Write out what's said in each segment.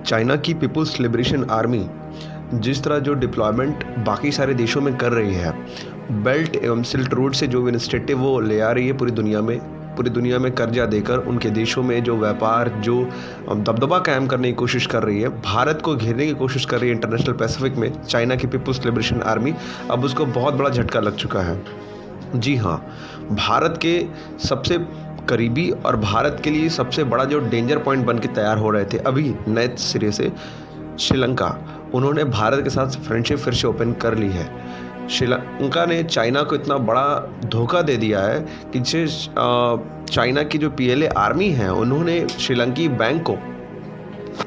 China की people's liberation army जिस तरह जो डिप्लॉयमेंट बाकी सारे देशों में कर रही है, बेल्ट एवं सिल्क रोड से जो इनिशिएटिव वो ले आ रही है पूरी दुनिया में कर्जा देकर उनके देशों में जो व्यापार जो दबदबा कायम करने की कोशिश कर रही है, भारत को घेरने की कोशिश कर रही है इंटरनेशनल पैसिफिक में, चाइना की पीपुल्स लिबरेशन आर्मी, अब उसको बहुत बड़ा झटका लग चुका है। जी हाँ, भारत के सबसे करीबी और भारत के लिए सबसे बड़ा जो डेंजर पॉइंट बन के तैयार हो रहे थे अभी नए सिरे से श्रीलंका, उन्होंने भारत के साथ फ्रेंडशिप फिर से ओपन कर ली है। श्रीलंका ने चाइना को इतना बड़ा धोखा दे दिया है कि चाइना की जो पीएलए आर्मी है उन्होंने श्रीलंकी बैंक को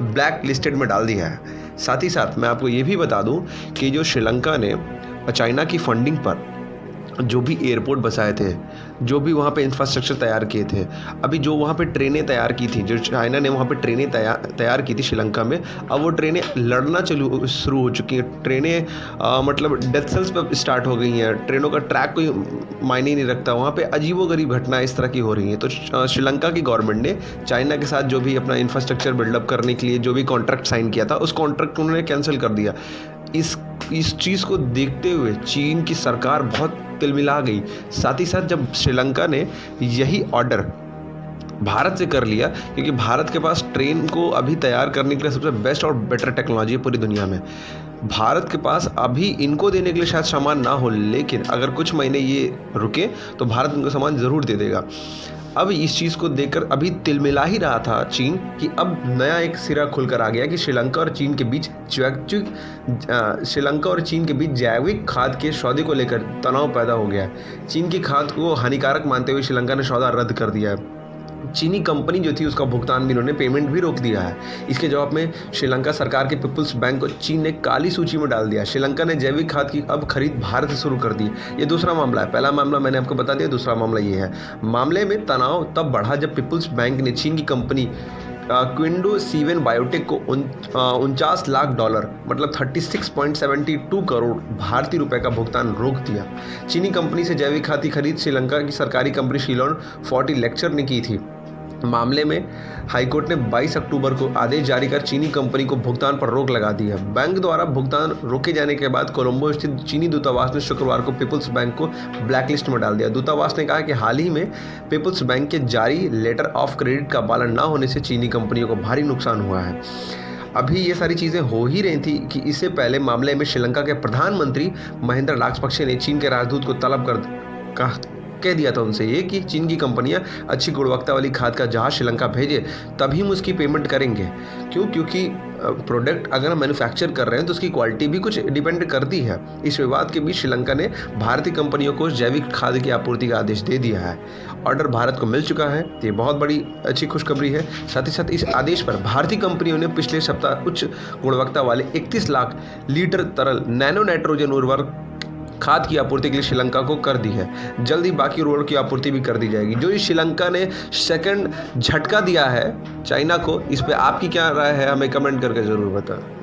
ब्लैक लिस्टेड में डाल दिया है। साथ ही साथ मैं आपको ये भी बता दूं कि जो श्रीलंका ने चाइना की फंडिंग पर जो भी एयरपोर्ट बसाए थे, जो भी वहाँ पे इंफ्रास्ट्रक्चर तैयार किए थे, अभी जो वहाँ पे ट्रेनें तैयार की थी, जो चाइना ने वहाँ पे ट्रेनें तैयार की थी श्रीलंका में, अब वो ट्रेनें लड़ना शुरू हो चुकी हैं। ट्रेनें मतलब डेथ सेल्स पर स्टार्ट हो गई हैं। ट्रेनों का ट्रैक कोई मायने नहीं रखता। वहाँ पे अजीबोगरीब घटनाएं इस तरह की हो रही हैं। तो श्रीलंका की गवर्नमेंट ने चाइना के साथ जो भी अपना इंफ्रास्ट्रक्चर बिल्डअप करने के लिए जो भी कॉन्ट्रैक्ट साइन किया था, उस कॉन्ट्रैक्ट उन्होंने कैंसिल कर दिया। इस चीज़ को देखते हुए चीन की सरकार बहुत तिलमिला गई। साथ ही साथ जब श्रीलंका ने यही ऑर्डर भारत से कर लिया, क्योंकि भारत के पास ट्रेन को अभी तैयार करने के लिए सबसे बेस्ट और बेटर टेक्नोलॉजी है पूरी दुनिया में। भारत के पास अभी इनको देने के लिए शायद सामान ना हो, लेकिन अगर कुछ महीने ये रुके तो भारत उनको सामान ज़रूर दे देगा। अब इस चीज़ को देखकर अभी तिलमिला ही रहा था चीन कि अब नया एक सिरा खुलकर आ गया कि श्रीलंका और चीन के बीच जैविक खाद के सौदे को लेकर तनाव पैदा हो गया है। चीन की खाद को हानिकारक मानते हुए श्रीलंका ने सौदा रद्द कर दिया है। चीनी कंपनी जो थी उसका भुगतान भी इन्होंने पेमेंट भी रोक दिया है। इसके जवाब में श्रीलंका सरकार के पीपुल्स बैंक को चीन ने काली सूची में डाल दिया। श्रीलंका ने जैविक खाद की अब खरीद भारत से शुरू कर दी। ये दूसरा मामला है। पहला मामला मैंने आपको बता दिया, दूसरा मामला ये है। मामले में तनाव तब बढ़ा जब पीपुल्स बैंक ने चीन की कंपनी क्विंडो सीवेन बायोटेक को $49 लाख मतलब 36.72 करोड़ भारतीय रुपए का भुगतान रोक दिया। चीनी कंपनी से जैविक खाद की खरीद श्रीलंका की सरकारी कंपनी शिलोन 40 लेक्चर ने की थी। मामले में हाईकोर्ट ने 22 अक्टूबर को आदेश जारी कर चीनी कंपनी को भुगतान पर रोक लगा दी है। बैंक द्वारा भुगतान रोके जाने के बाद कोलंबो स्थित चीनी दूतावास ने शुक्रवार को पीपुल्स बैंक को ब्लैकलिस्ट में डाल दिया। दूतावास ने कहा कि हाल ही में पीपुल्स बैंक के जारी लेटर ऑफ क्रेडिट का पालन न होने से चीनी कंपनियों को भारी नुकसान हुआ है। अभी ये सारी चीज़ें हो ही रही थी कि इससे पहले मामले में श्रीलंका के प्रधानमंत्री महिंदा राजपक्षे ने चीन के राजदूत को तलब कह दिया था उनसे ये कि चीन की कंपनियां अच्छी गुणवत्ता वाली खाद का जहाज श्रीलंका भेजे तभी हम उसकी पेमेंट करेंगे। क्योंकि प्रोडक्ट अगर हम मैन्युफैक्चर कर रहे हैं तो उसकी क्वालिटी भी कुछ डिपेंड करती है। इस विवाद के बीच श्रीलंका ने भारतीय कंपनियों को जैविक खाद की आपूर्ति का आदेश दे दिया है। ऑर्डर भारत को मिल चुका है। ये बहुत बड़ी अच्छी खुशखबरी है। साथ ही साथ इस आदेश पर भारतीय कंपनियों ने पिछले सप्ताह उच्च गुणवत्ता वाले 31 लाख लीटर तरल नैनो नाइट्रोजन उर्वरक खाद की आपूर्ति के लिए श्रीलंका को कर दी है। जल्द ही बाकी उर्वरक की आपूर्ति भी कर दी जाएगी। जो इस श्रीलंका ने सेकंड झटका दिया है चाइना को, इस पे आपकी क्या राय है हमें कमेंट करके ज़रूर बताएं।